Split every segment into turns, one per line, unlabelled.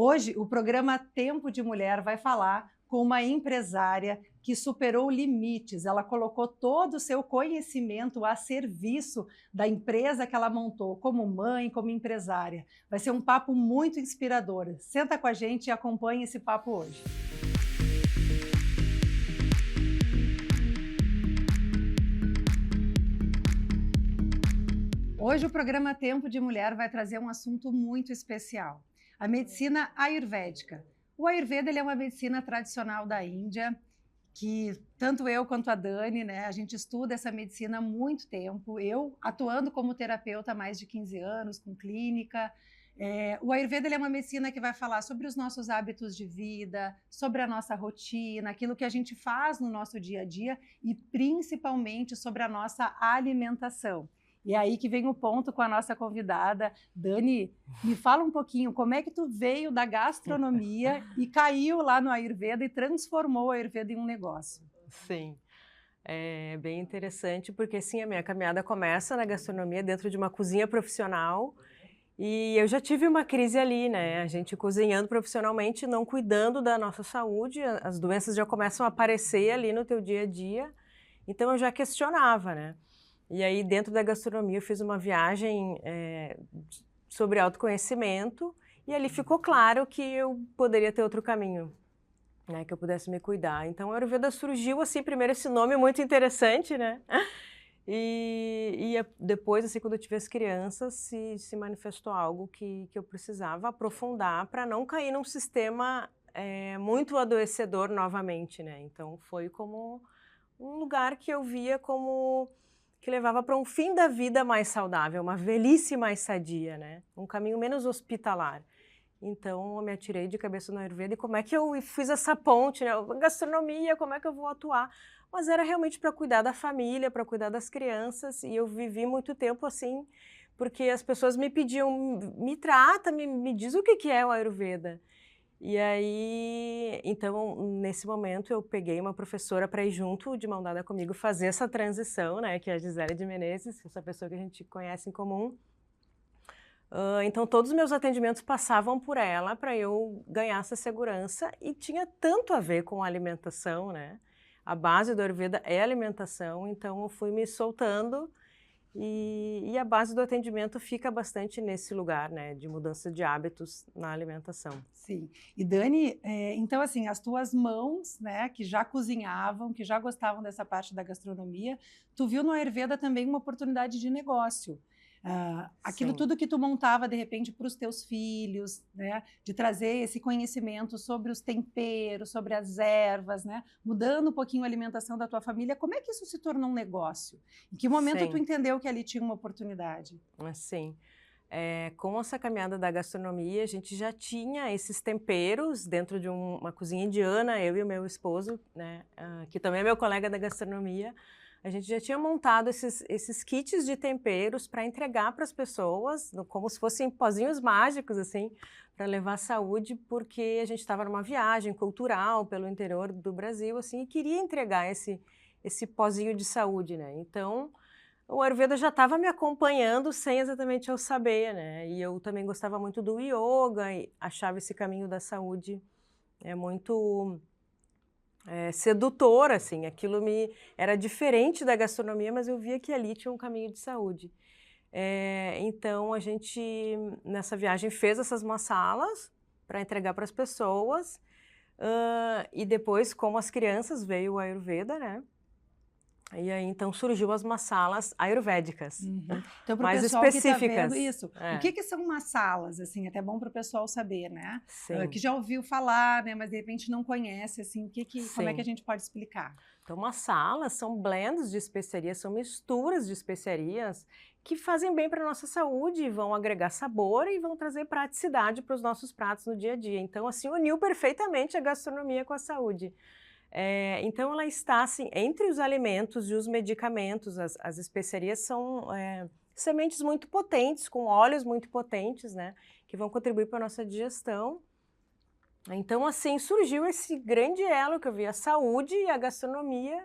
Hoje, o programa Tempo de Mulher vai falar com uma empresária que superou limites. Ela colocou todo o seu conhecimento a serviço da empresa que ela montou, como mãe, como empresária. Vai ser um papo muito inspirador. Senta com a gente e acompanhe esse papo hoje. Hoje o programa Tempo de Mulher vai trazer um assunto muito especial, a medicina ayurvédica. O Ayurveda ele é uma medicina tradicional da Índia, que tanto eu quanto a Dani, né, a gente estuda essa medicina há muito tempo, eu atuando como terapeuta há mais de 15 anos, com clínica. O Ayurveda ele é uma medicina que vai falar sobre os nossos hábitos de vida, sobre a nossa rotina, aquilo que a gente faz no nosso dia a dia e principalmente sobre a nossa alimentação. E é aí que vem o ponto com a nossa convidada. Dani, me fala um pouquinho, como é que tu veio da gastronomia e caiu lá no Ayurveda e transformou o Ayurveda em um negócio?
Sim, é bem interessante, porque sim, a minha caminhada começa na gastronomia, dentro de uma cozinha profissional, e eu já tive uma crise ali, né, a gente cozinhando profissionalmente, não cuidando da nossa saúde, as doenças já começam a aparecer ali no teu dia a dia, então eu já questionava, né. E aí dentro da gastronomia eu fiz uma viagem sobre autoconhecimento, e ali ficou claro que eu poderia ter outro caminho, né, que eu pudesse me cuidar. Então a Ayurveda surgiu assim, primeiro esse nome muito interessante, né, depois, assim, quando eu tive as crianças, se manifestou algo que eu precisava aprofundar para não cair num sistema muito adoecedor novamente, né. Então foi como um lugar que eu via como que levava para um fim da vida mais saudável, uma velhice mais sadia, né, um caminho menos hospitalar. Então eu me atirei de cabeça no Ayurveda e como é que eu fiz essa ponte, né, gastronomia, como é que eu vou atuar? Mas era realmente para cuidar da família, para cuidar das crianças, e eu vivi muito tempo assim, porque as pessoas me pediam: "Me trata, me diz o que que é o Ayurveda". E aí, então, nesse momento eu peguei uma professora para ir junto, de mão dada comigo, fazer essa transição, né, que é a Gisele de Menezes, essa pessoa que a gente conhece em comum. Então todos os meus atendimentos passavam por ela para eu ganhar essa segurança e tinha tanto a ver com a alimentação, né, a base do Ayurveda é alimentação, então eu fui me soltando e a base do atendimento fica bastante nesse lugar, né, de mudança de hábitos na alimentação.
Sim. E Dani, então assim, as tuas mãos, né, que já cozinhavam, que já gostavam dessa parte da gastronomia, tu viu no Ayurveda também uma oportunidade de negócio. Aquilo
Sim.
tudo que tu montava de repente para os teus filhos, né, de trazer esse conhecimento sobre os temperos, sobre as ervas, né, mudando um pouquinho a alimentação da tua família, como é que isso se tornou um negócio? Em que momento tu
Sim,
entendeu que ali tinha uma oportunidade?
assim, com essa caminhada da gastronomia, a gente já tinha esses temperos dentro de uma cozinha indiana, eu e o meu esposo, né, que também é meu colega da gastronomia, a gente já tinha montado esses kits de temperos para entregar para as pessoas, como se fossem pozinhos mágicos, assim, para levar saúde, porque a gente estava numa viagem cultural pelo interior do Brasil, assim, e queria entregar esse pozinho de saúde, né. Então, o Ayurveda já estava me acompanhando sem exatamente eu saber, né, e eu também gostava muito do ioga e achava esse caminho da saúde, muito, sedutor, assim, aquilo me era diferente da gastronomia, mas eu via que ali tinha um caminho de saúde. Então a gente, nessa viagem, fez essas massalas para entregar para as pessoas, e depois, como as crianças, veio o Ayurveda, né, e aí então surgiu as massalas ayurvédicas,
Uhum. Então, para o
mais
pessoal que está vendo
específicas.
isso, o que que são massalas, assim, até bom para o pessoal saber, né? Que
Sim,
já ouviu falar, né, mas de repente não conhece, assim, como é que a
sim.
gente pode explicar?
Então massalas são blends de especiarias, são misturas de especiarias que fazem bem para a nossa saúde, vão agregar sabor e vão trazer praticidade para os nossos pratos no dia a dia. Então assim, uniu perfeitamente a gastronomia com a saúde. Então ela está assim, entre os alimentos e os medicamentos, as especiarias são sementes muito potentes, com óleos muito potentes, né, que vão contribuir para a nossa digestão. Então assim, surgiu esse grande elo que eu vi a saúde e a gastronomia,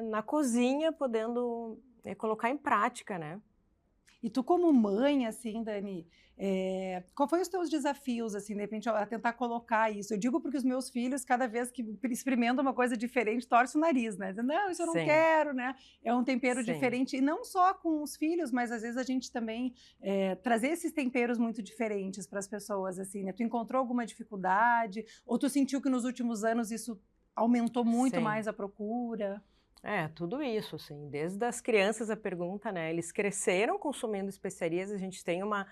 na cozinha, podendo, colocar em prática, né.
E tu como mãe, assim, Dani, qual foi os teus desafios, assim, de repente, a tentar colocar isso? Eu digo porque os meus filhos, cada vez que experimentam uma coisa diferente, torcem o nariz, né? Dizem, não, isso eu não
Sim,
quero, né? É um tempero
sim.
diferente, e não só com os filhos, mas às vezes a gente também trazer esses temperos muito diferentes para as pessoas, assim, né? Tu encontrou alguma dificuldade? Ou tu sentiu que nos últimos anos isso aumentou muito
Sim.
mais a procura?
Tudo isso, assim, desde as crianças a pergunta, né, eles cresceram consumindo especiarias, a gente tem uma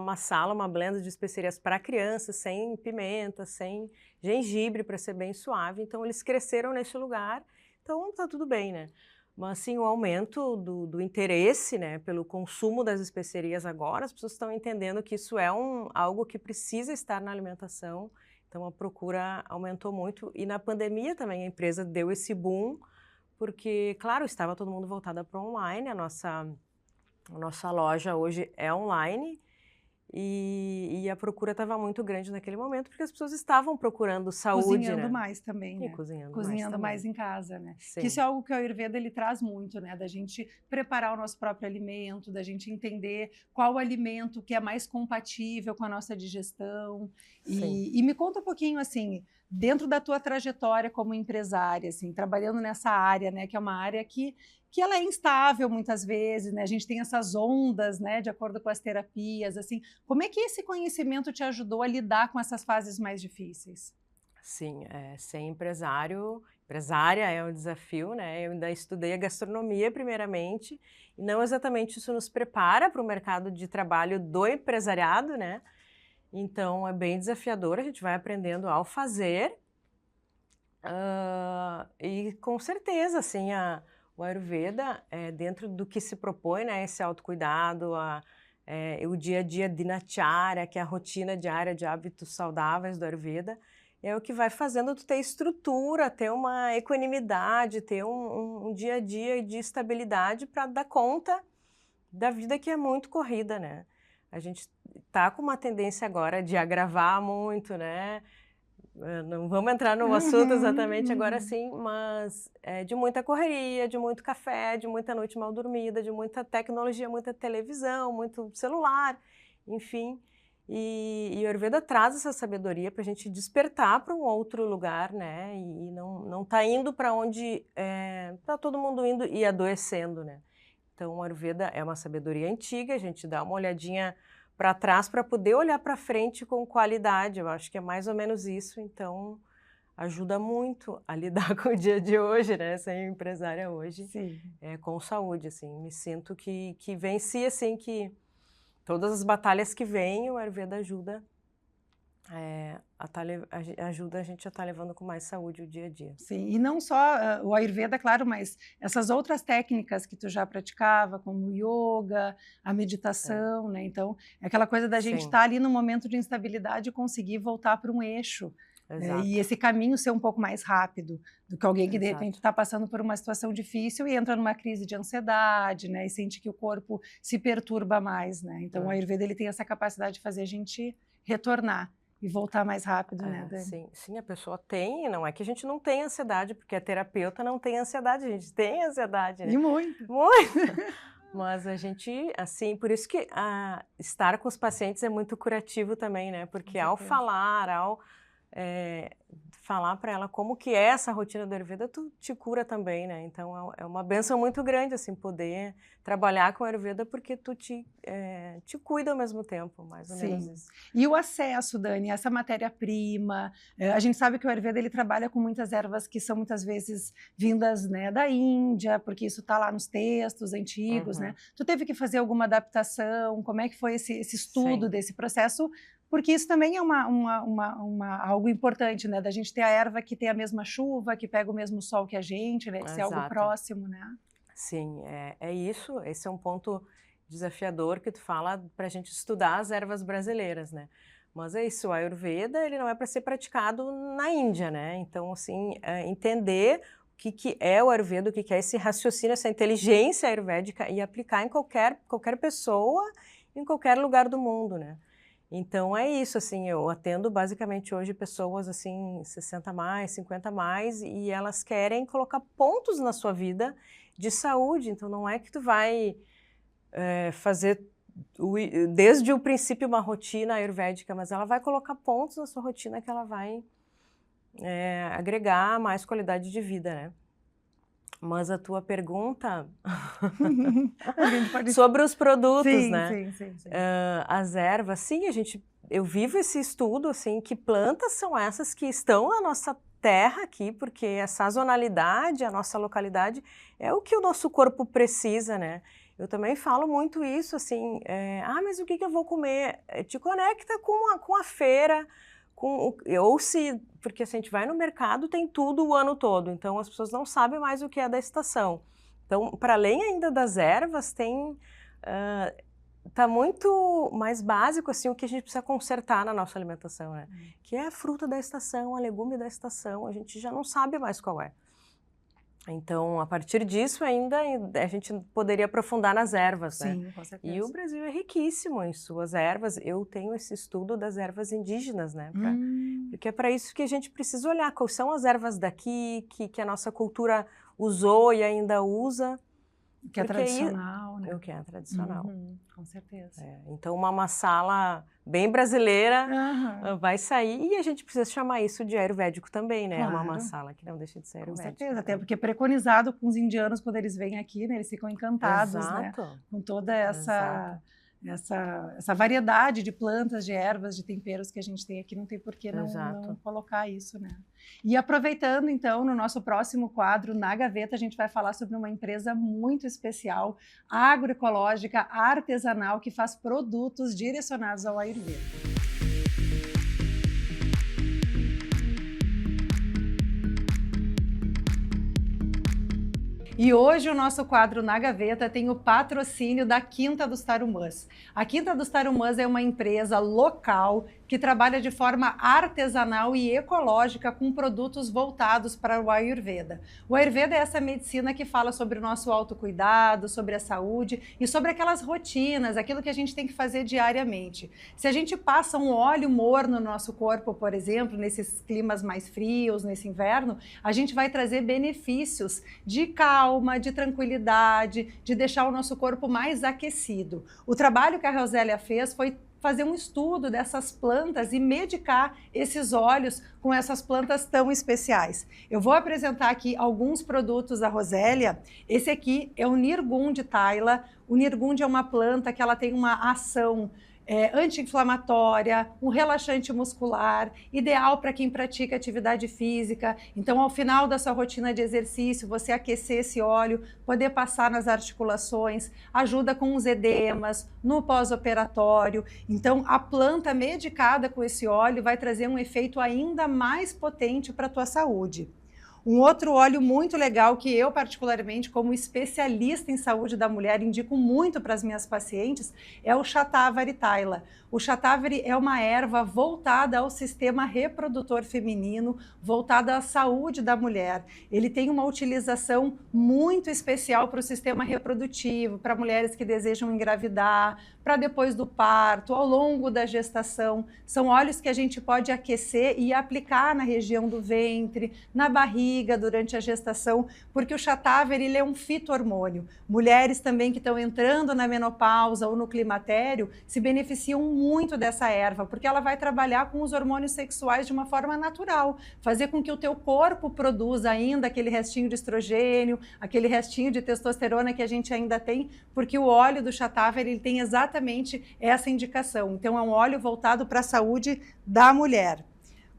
massala, uma blend de especiarias para crianças, sem pimenta, sem gengibre, para ser bem suave, então eles cresceram nesse lugar, então tá tudo bem, né. Mas, assim, o aumento do interesse, né, pelo consumo das especiarias agora, as pessoas estão entendendo que isso é algo que precisa estar na alimentação, então a procura aumentou muito, e na pandemia também a empresa deu esse boom, porque, claro, estava todo mundo voltado para online, a nossa loja hoje é online, e a procura estava muito grande naquele momento, porque as pessoas estavam procurando saúde,
Cozinhando
né,
mais também,
e
né?
cozinhando mais
Cozinhando mais
também.
em casa, né? Que
Sim,
isso é algo que o Ayurveda ele traz muito, né? Da gente preparar o nosso próprio alimento, da gente entender qual alimento que é mais compatível com a nossa digestão.
sim.
E me conta um pouquinho, assim, dentro da tua trajetória como empresária, assim, trabalhando nessa área, né? Que é uma área que ela é instável muitas vezes, né? A gente tem essas ondas, né? De acordo com as terapias, assim. Como é que esse conhecimento te ajudou a lidar com essas fases mais difíceis?
Sim, ser empresária é um desafio, né, eu ainda estudei a gastronomia primeiramente, e não exatamente isso nos prepara para o mercado de trabalho do empresariado, né, então é bem desafiador, a gente vai aprendendo ao fazer, e com certeza, assim, o Ayurveda, dentro do que se propõe, né, esse autocuidado, o dia a dia dinacharya, que é a rotina diária de hábitos saudáveis do Ayurveda, é o que vai fazendo tu ter estrutura, ter uma equanimidade, ter um dia a dia de estabilidade para dar conta da vida que é muito corrida, né. A gente tá com uma tendência agora de agravar muito, né, não vamos entrar no assunto
Uhum,
exatamente agora
uhum.
sim, mas é de muita correria, de muito café, de muita noite mal dormida, de muita tecnologia, muita televisão, muito celular, enfim. E o Ayurveda traz essa sabedoria para a gente despertar para um outro lugar, né? E não tá indo para onde tá todo mundo indo e adoecendo, né? Então, o Ayurveda é uma sabedoria antiga, a gente dá uma olhadinha para trás para poder olhar para frente com qualidade, eu acho que é mais ou menos isso, então ajuda muito a lidar com o dia de hoje, né, ser empresária hoje,
Sim.
com saúde, assim, me sinto que venci, assim, que todas as batalhas que vêm, o Ayurveda ajuda, ajuda a gente a estar levando com mais saúde o dia a dia.
Sim, e não só o Ayurveda, claro, mas essas outras técnicas que tu já praticava, como o yoga, a
É,
meditação, né? Então, é aquela coisa da gente
sim,
estar ali no momento de instabilidade e conseguir voltar para um eixo, né? E
exato,
esse caminho ser um pouco mais rápido do que alguém que de repente
exato.
está passando por uma situação difícil e entra numa crise de ansiedade, né? E sente que o corpo se perturba mais, né? Então, o
É.
Ayurveda ele tem essa capacidade de fazer a gente retornar e voltar mais rápido, né, Dani?
Sim, sim, a pessoa tem, não é que a gente não tem ansiedade, porque a terapeuta não tem ansiedade, a gente tem ansiedade, né,
E muito.
muita, mas a gente, assim, por isso que estar com os pacientes é muito curativo também, né,
Com
porque
certeza.
ao eh, falar para ela como que é essa rotina do Ayurveda, tu te cura também, né, então é uma bênção muito grande, assim, poder trabalhar com o Ayurveda, porque tu te cuida ao mesmo tempo, mais ou menos
Sim.
isso.
E o acesso, Dani, essa matéria-prima, a gente sabe que o Ayurveda ele trabalha com muitas ervas que são muitas vezes vindas, né, da Índia, porque isso está lá nos textos antigos, né?
Uhum,
Tu teve que fazer alguma adaptação? Como é que foi esse estudo
sim,
desse processo? Porque isso também é algo importante, né? Da gente ter a erva que tem a mesma chuva, que pega o mesmo sol que a gente, né? De ser algo
exato.
próximo, né?
Sim, é isso. Esse é um ponto desafiador que tu fala para a gente estudar as ervas brasileiras, né? Mas é isso, o Ayurveda, ele não é para ser praticado na Índia, né? Então, assim, entender o que é o Ayurveda, o que é esse raciocínio, essa inteligência ayurvédica e aplicar em qualquer pessoa, em qualquer lugar do mundo, né? Então é isso, assim, eu atendo basicamente hoje pessoas assim, 60 mais, 50 mais, e elas querem colocar pontos na sua vida de saúde, então não é que tu vai fazer desde o princípio uma rotina ayurvédica, mas ela vai colocar pontos na sua rotina que ela vai agregar mais qualidade de vida, né? Mas a tua pergunta sobre os produtos,
sim,
né?
Sim.
As ervas, sim, eu vivo esse estudo, assim, que plantas são essas que estão na nossa terra aqui, porque a sazonalidade, a nossa localidade, é o que o nosso corpo precisa, né? Eu também falo muito isso, assim, mas o que eu vou comer? Te conecta com a feira, porque assim, a gente vai no mercado, tem tudo o ano todo, então as pessoas não sabem mais o que é da estação. Então, para além ainda das ervas, tá muito mais básico assim o que a gente precisa consertar na nossa alimentação, né? Que é a fruta da estação, a legume da estação, a gente já não sabe mais qual é. Então, a partir disso ainda a gente poderia aprofundar nas ervas, né?
Sim, com certeza.
E o Brasil é riquíssimo em suas ervas. Eu tenho esse estudo das ervas indígenas, né? Porque é para isso que a gente precisa olhar quais são as ervas daqui, que a nossa cultura usou e ainda usa.
Que é tradicional, né?
O que é tradicional.
Com certeza.
Então, uma massala bem brasileira vai sair e a gente precisa chamar isso de ayurvédico também, né?
Claro.
Uma massala que não deixa de ser ayurvédico.
Com certeza, até porque é preconizado com os indianos quando eles vêm aqui, né? Eles ficam encantados,
Exato.
né? Com toda essa variedade de plantas, de ervas, de temperos que a gente tem aqui, não tem por que não colocar isso, né? E aproveitando, então, no nosso próximo quadro, Na Gaveta, a gente vai falar sobre uma empresa muito especial, agroecológica, artesanal, que faz produtos direcionados ao Ayurveda. E hoje o nosso quadro Na Gaveta tem o patrocínio da Quinta dos Tarumãs. A Quinta dos Tarumãs é uma empresa local que trabalha de forma artesanal e ecológica com produtos voltados para o Ayurveda. O Ayurveda é essa medicina que fala sobre o nosso autocuidado, sobre a saúde e sobre aquelas rotinas, aquilo que a gente tem que fazer diariamente. Se a gente passa um óleo morno no nosso corpo, por exemplo, nesses climas mais frios, nesse inverno, a gente vai trazer benefícios de calma, de tranquilidade, de deixar o nosso corpo mais aquecido. O trabalho que a Rosélia fez foi fazer um estudo dessas plantas e medicar esses óleos com essas plantas tão especiais. Eu vou apresentar aqui alguns produtos da Rosélia. Esse aqui é o Nirgundi Thaila. O Nirgundi é uma planta que ela tem uma ação anti-inflamatória, um relaxante muscular, ideal para quem pratica atividade física. Então, ao final da sua rotina de exercício, você aquecer esse óleo, poder passar nas articulações, ajuda com os edemas, no pós-operatório. Então, a planta medicada com esse óleo vai trazer um efeito ainda mais potente para a tua saúde. Um outro óleo muito legal que eu, particularmente, como especialista em saúde da mulher, indico muito para as minhas pacientes, é o Shatavari Thaila. O Shatavari é uma erva voltada ao sistema reprodutor feminino, voltada à saúde da mulher. Ele tem uma utilização muito especial para o sistema reprodutivo, para mulheres que desejam engravidar, para depois do parto, ao longo da gestação. São óleos que a gente pode aquecer e aplicar na região do ventre, na barriga, durante a gestação, porque o Shatavari ele é um fito-hormônio. Mulheres também que estão entrando na menopausa ou no climatério se beneficiam muito dessa erva, porque ela vai trabalhar com os hormônios sexuais de uma forma natural, fazer com que o teu corpo produza ainda aquele restinho de estrogênio, aquele restinho de testosterona que a gente ainda tem, porque o óleo do Shatavari ele tem exatamente essa indicação. Então é um óleo voltado para a saúde da mulher.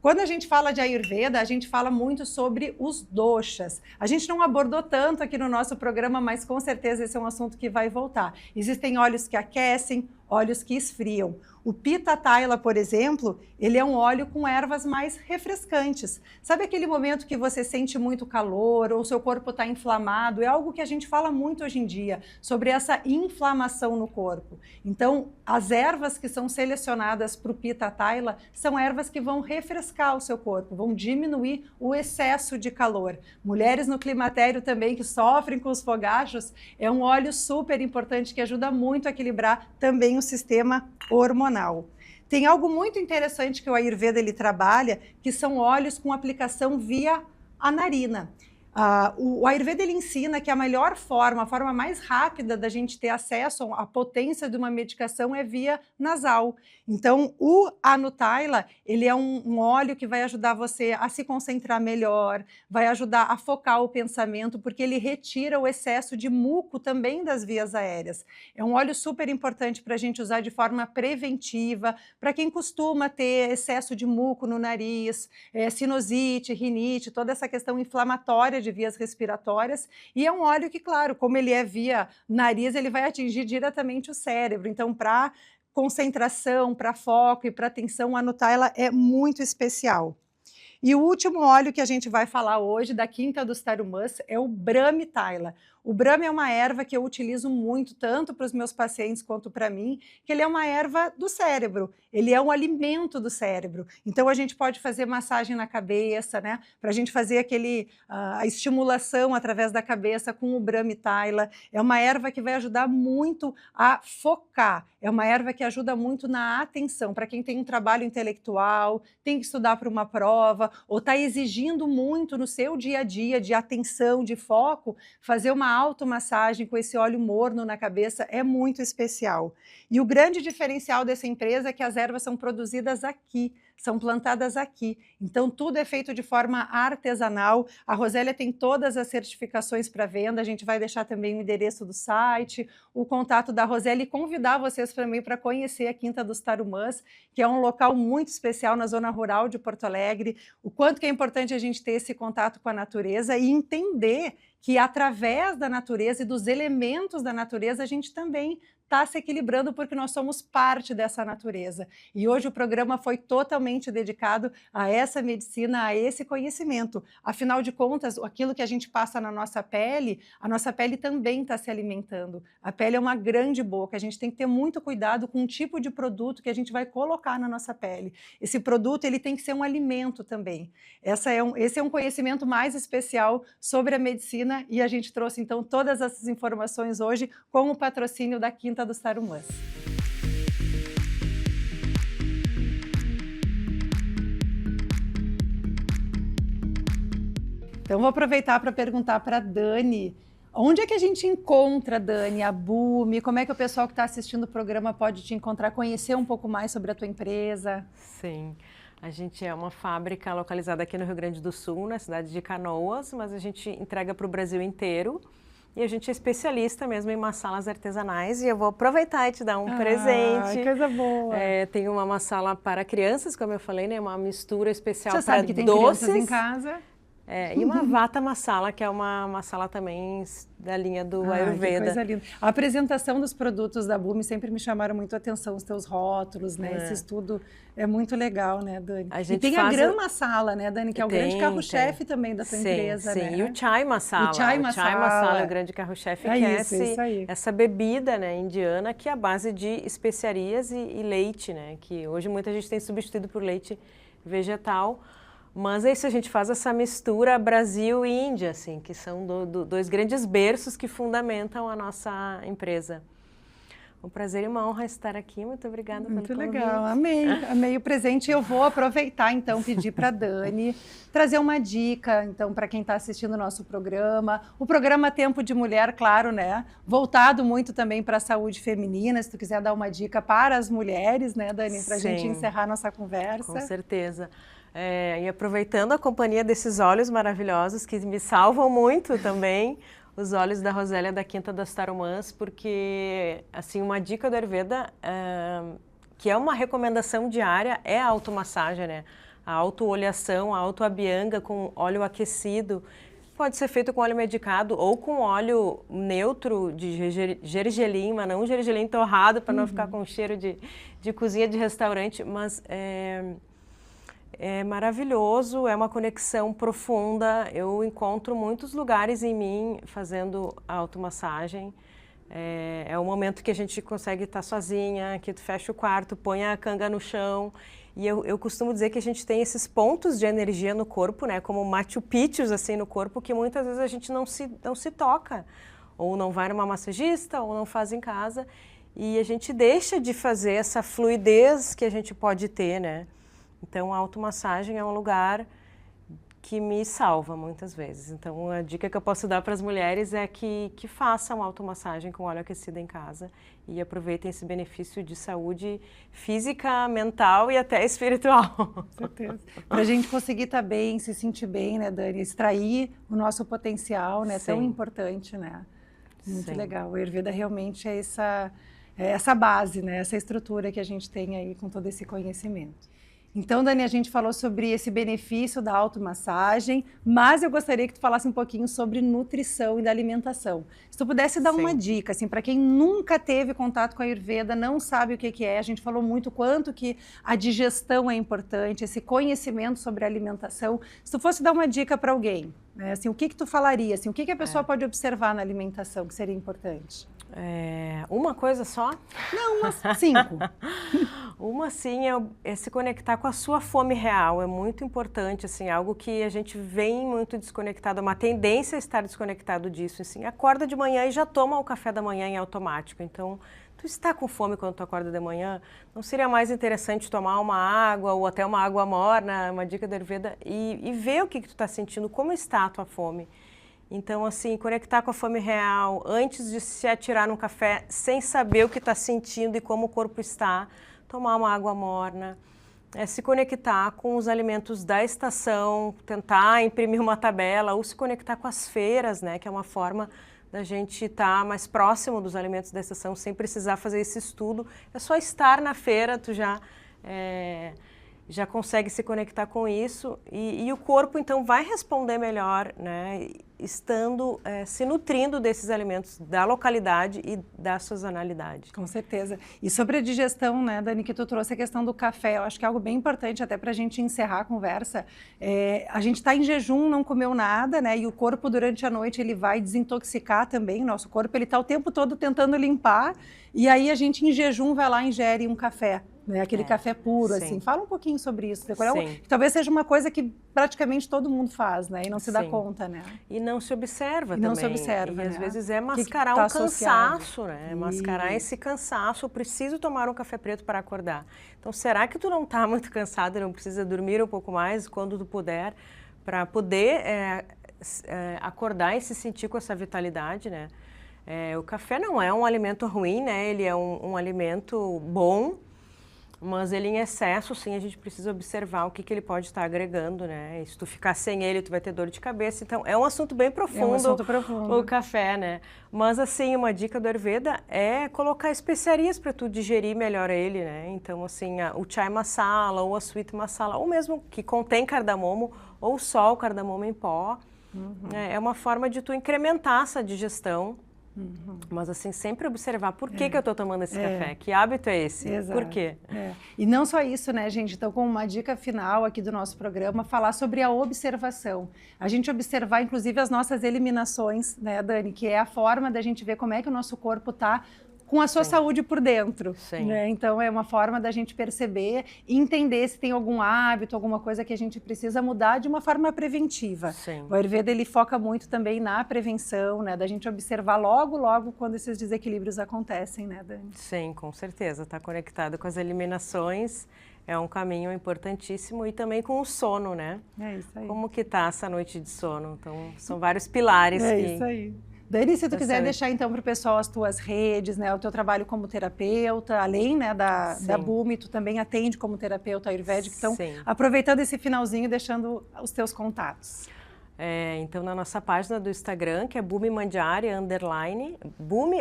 Quando a gente fala de Ayurveda, a gente fala muito sobre os doshas. A gente não abordou tanto aqui no nosso programa, mas com certeza esse é um assunto que vai voltar. Existem óleos que aquecem, óleos que esfriam. O Pitta Thaila, por exemplo, ele é um óleo com ervas mais refrescantes. Sabe aquele momento que você sente muito calor ou seu corpo está inflamado? É algo que a gente fala muito hoje em dia, sobre essa inflamação no corpo. Então, as ervas que são selecionadas para o Pitta Thaila são ervas que vão refrescar o seu corpo, vão diminuir o excesso de calor. Mulheres no climatério também que sofrem com os fogachos, é um óleo super importante que ajuda muito a equilibrar também o sistema hormonal. Tem algo muito interessante que o Ayurveda ele trabalha, que são óleos com aplicação via a narina. O Ayurveda ele ensina que a melhor forma, a forma mais rápida da gente ter acesso à potência de uma medicação é via nasal. Então, o Anutaila, ele é um óleo que vai ajudar você a se concentrar melhor, vai ajudar a focar o pensamento, porque ele retira o excesso de muco também das vias aéreas. É um óleo super importante para a gente usar de forma preventiva, para quem costuma ter excesso de muco no nariz, sinusite, rinite, toda essa questão inflamatória de vias respiratórias, e é um óleo que, claro, como ele é via nariz, ele vai atingir diretamente o cérebro. Então, para concentração, para foco e para atenção, a Nutella é muito especial. E o último óleo que a gente vai falar hoje, da quinta dos tarumãs, é o Brahmi Thaila. O Brahmi é uma erva que eu utilizo muito, tanto para os meus pacientes quanto para mim, que ele é uma erva do cérebro, ele é um alimento do cérebro. Então a gente pode fazer massagem na cabeça, né? Para a gente fazer a estimulação através da cabeça com o Brahmi Thaila. É uma erva que vai ajudar muito a focar, é uma erva que ajuda muito na atenção, para quem tem um trabalho intelectual, tem que estudar para uma prova, ou está exigindo muito no seu dia a dia de atenção, de foco, fazer uma automassagem com esse óleo morno na cabeça é muito especial. E o grande diferencial dessa empresa é que as ervas são produzidas aqui, são plantadas aqui. Então, tudo é feito de forma artesanal. A Rosélia tem todas as certificações para venda. A gente vai deixar também o endereço do site, o contato da Rosélia e convidar vocês também para conhecer a Quinta dos Tarumãs, que é um local muito especial na zona rural de Porto Alegre. O quanto que é importante a gente ter esse contato com a natureza e entender que através da natureza e dos elementos da natureza a gente também está se equilibrando, porque nós somos parte dessa natureza. E hoje o programa foi totalmente dedicado a essa medicina, a esse conhecimento. Afinal de contas, aquilo que a gente passa na nossa pele, a nossa pele também está se alimentando. A pele é uma grande boca, a gente tem que ter muito cuidado com o tipo de produto que a gente vai colocar na nossa pele. Esse produto ele tem que ser um alimento também. Esse é um conhecimento mais especial sobre a medicina e a gente trouxe então todas essas informações hoje com o patrocínio da Quinta dos Tarumãs. Então vou aproveitar para perguntar para a Dani, onde é que a gente encontra, Dani, a Bumi? Como é que o pessoal que está assistindo o programa pode te encontrar, conhecer um pouco mais sobre a tua empresa?
Sim, a gente é uma fábrica localizada aqui no Rio Grande do Sul, na cidade de Canoas, mas a gente entrega para o Brasil inteiro. E a gente é especialista mesmo em massalas artesanais e eu vou aproveitar e te dar um presente.
Coisa boa!
Tem uma massala para crianças, como eu falei, né? Uma mistura especial para doces.
Você sabe que tem crianças em casa.
E uma Vata Masala, que é uma massala também da linha do Ayurveda.
Que coisa linda. A apresentação dos produtos da Bumi sempre me chamaram muito a atenção, os teus rótulos, né? Esse estudo é muito legal, né, Dani? E tem a Gram Masala, né, Dani? Que é o grande carro-chefe também da tua empresa, né?
E o Chai Masala.
O Chai Masala
é o grande carro-chefe, que é essa bebida, né, indiana, que é a base de especiarias e leite, né? Que hoje muita gente tem substituído por leite vegetal. Mas é isso, a gente faz essa mistura Brasil e Índia, assim, que são dois grandes berços que fundamentam a nossa empresa. Um prazer e uma honra estar aqui. Muito obrigada pelo convite.
Muito legal, amei o presente. Eu vou aproveitar, então, pedir para a Dani trazer uma dica, então, para quem está assistindo o nosso programa. O programa Tempo de Mulher, claro, né? Voltado muito também para a saúde feminina, se tu quiser dar uma dica para as mulheres, né, Dani? Para a gente encerrar nossa conversa.
Com certeza. E aproveitando a companhia desses óleos maravilhosos que me salvam muito também, os óleos da Rosélia da Quinta das Tarumãs, porque, assim, uma dica do Ayurveda, que é uma recomendação diária, é a automassagem, né? A autoolhação, a autoabianga com óleo aquecido. Pode ser feito com óleo medicado ou com óleo neutro de gergelim, mas não gergelim torrado, para não ficar com cheiro de cozinha de restaurante, mas é maravilhoso, é uma conexão profunda. Eu encontro muitos lugares em mim fazendo a automassagem. É o momento que a gente consegue estar sozinha, que tu fecha o quarto, põe a canga no chão. E eu costumo dizer que a gente tem esses pontos de energia no corpo, né, como Machu Picchu, assim, no corpo, que muitas vezes a gente não se toca. Ou não vai numa massagista, ou não faz em casa. E a gente deixa de fazer essa fluidez que a gente pode ter, né? Então, a automassagem é um lugar que me salva muitas vezes. Então, a dica que eu posso dar para as mulheres é que façam automassagem com óleo aquecido em casa e aproveitem esse benefício de saúde física, mental e até espiritual.
Com certeza. Para a gente conseguir estar bem, se sentir bem, né, Dani? Extrair o nosso potencial, né? Tão importante, né? Muito legal. O Ayurveda realmente é essa base, né? Essa estrutura que a gente tem aí com todo esse conhecimento. Então, Dani, a gente falou sobre esse benefício da automassagem, mas eu gostaria que tu falasse um pouquinho sobre nutrição e da alimentação. Se tu pudesse dar uma dica, assim, para quem nunca teve contato com a Ayurveda, não sabe o que é, a gente falou muito quanto que a digestão é importante, esse conhecimento sobre a alimentação. Se tu fosse dar uma dica para alguém, né, assim, o que tu falaria? Assim, o que a pessoa pode observar na alimentação que seria importante?
Uma coisa só?
Não, umas 5.
Uma, sim, é se conectar com a sua fome real. É muito importante, assim, algo que a gente vem muito desconectado, uma tendência a estar desconectado disso. Assim, acorda de manhã e já toma o café da manhã em automático. Então, tu está com fome quando tu acorda de manhã, não seria mais interessante tomar uma água ou até uma água morna, uma dica do Ayurveda, e ver o que tu está sentindo, como está a tua fome. Então, assim, conectar com a fome real, antes de se atirar num café sem saber o que está sentindo e como o corpo está, tomar uma água morna, se conectar com os alimentos da estação, tentar imprimir uma tabela ou se conectar com as feiras, né, que é uma forma da gente estar mais próximo dos alimentos da estação sem precisar fazer esse estudo. É só estar na feira, tu já consegue se conectar com isso e o corpo, então, vai responder melhor, né, estando, se nutrindo desses alimentos da localidade e da sazonalidade.
Com certeza. E sobre a digestão, né, Dani, que tu trouxe a questão do café, eu acho que é algo bem importante até para a gente encerrar a conversa. A gente está em jejum, não comeu nada, né, e o corpo durante a noite ele vai desintoxicar também, nosso corpo ele está o tempo todo tentando limpar, e aí a gente em jejum vai lá e ingere um café. Né, aquele café puro, assim. Fala um pouquinho sobre isso. Que talvez seja uma coisa que praticamente todo mundo faz, né? E não se dá conta, né?
E não se observa também.
Não se observa,
e às vezes é mascarar
tá
um cansaço, né?
Isso.
Mascarar esse cansaço. Eu preciso tomar um café preto para acordar. Então, será que tu não está muito cansado e não precisa dormir um pouco mais quando tu puder, para poder acordar e se sentir com essa vitalidade, né? O café não é um alimento ruim, né? Ele é um alimento bom, mas ele em excesso, sim, a gente precisa observar o que ele pode estar agregando, né? E se tu ficar sem ele, tu vai ter dor de cabeça. Então, é um assunto bem profundo, o café, né? Mas, assim, uma dica do Ayurveda é colocar especiarias para tu digerir melhor ele, né? Então, assim, o chai masala ou a sweet masala, ou mesmo que contém cardamomo, ou só o cardamomo em pó. É uma forma de tu incrementar essa digestão. Mas assim, sempre observar por que eu estou tomando esse café, que hábito é esse, por quê?
E não só isso, né, gente? Então, como uma dica final aqui do nosso programa, falar sobre a observação. A gente observar, inclusive, as nossas eliminações, né, Dani? Que é a forma da gente ver como é que o nosso corpo está com a sua saúde por dentro. Né? Então, é uma forma da gente perceber e entender se tem algum hábito, alguma coisa que a gente precisa mudar de uma forma preventiva. O Ayurveda, ele foca muito também na prevenção, né? Da gente observar logo quando esses desequilíbrios acontecem, né, Dani?
Sim, com certeza. Está conectado com as eliminações. É um caminho importantíssimo e também com o sono, né?
É isso aí.
Como que tá essa noite de sono? Então, são vários pilares.
Isso aí. Dani, se tu quiser deixar então para o pessoal as tuas redes, né, o teu trabalho como terapeuta, além, né, da Bhumi, tu também atende como terapeuta ayurvédica, então aproveitando esse finalzinho, deixando os teus contatos.
Então, na nossa página do Instagram, que é Bhumi Mandiari, Bhumi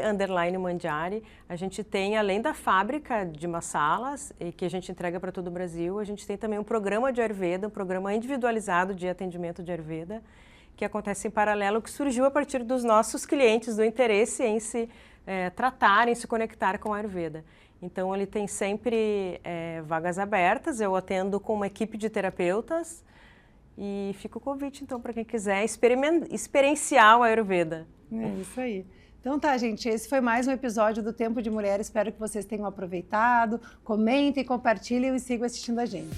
Mandiari, a gente tem, além da fábrica de masalas, que a gente entrega para todo o Brasil, a gente tem também um programa de Ayurveda, um programa individualizado de atendimento de Ayurveda, que acontece em paralelo, que surgiu a partir dos nossos clientes, do interesse em se tratar, em se conectar com a Ayurveda. Então, ele tem sempre vagas abertas, eu atendo com uma equipe de terapeutas e fica o convite, então, para quem quiser experienciar o Ayurveda.
É isso aí. Então tá, gente, esse foi mais um episódio do Tempo de Mulher, espero que vocês tenham aproveitado, comentem, compartilhem e sigam assistindo a gente.